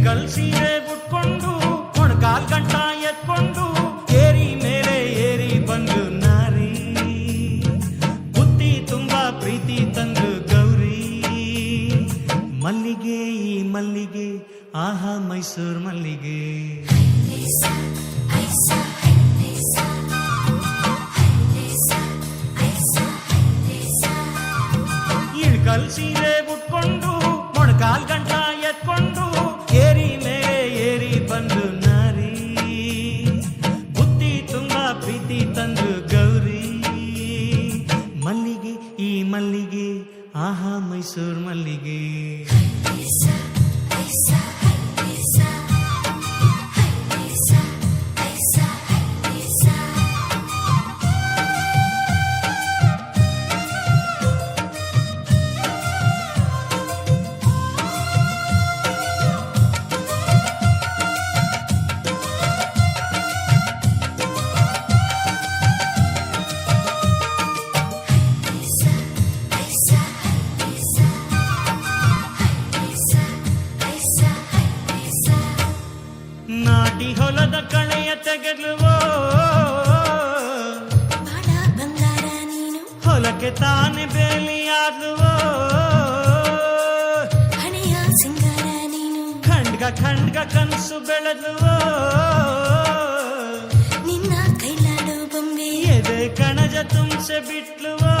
ಇಳ್ಕಲ್ ಸೀರೆ ಉಟ್ಕೊಂಡು ಮೊಣಕಾಲ್ ಗಂಟ ಎತ್ಕೊಂಡು ಏರಿ ಮೇಲೆ ಏರಿ ಬಂದು ನಾರಿ ಬುದ್ಧಿ ತುಂಬಾ ಪ್ರೀತಿ ತಂದು ಗೌರಿ ಮಲ್ಲಿಗೆ ಈ ಮಲ್ಲಿಗೆ ಆಹಾ ಮೈಸೂರ್ ಮಲ್ಲಿಗೆ ಇಳ್ಕಲ್ ಸೀರೆ ಉಟ್ಕೊಂಡು ಮೊಣಕಾಲ್ ಗಂಟ ಎತ್ಕೊಂಡು ಏರಿ ಮೇಲೆ ಏರಿ ಬಂದು ನಾರಿ ಬುದ್ಧಿ ತುಂಬಾ ಪ್ರೀತಿ ತಂದು ಗೌರಿ ಮಲ್ಲಿಗೆ ಈ ಮಲ್ಲಿಗೆ ಆಹಾ ಮೈಸೂರ್ ಮಲ್ಲಿಗೆ ನಾಟಿ ಹೊಲದ ಕಳೆಯ ತೆಗೆದುವೋ ಬಂಗಾರ ನೀನು ಹೊಲಕ್ಕೆ ತಾನೆ ಬೇಲಿಯಾದುವೋ ಹಣೆಯ ಸಿಂಗಾರ ನೀನು ಖಂಡ್ಗ ಖಂಡ್ಗ ಕನಸು ಬೆಳೆದುವೋ ನಿನ್ನ ಕೈಲಾಡೋ ಬೊಂಬೆ ಎದೆ ಕಣಜ ತುಂಬಿಸಿ ಬಿಟ್ಲುವೋ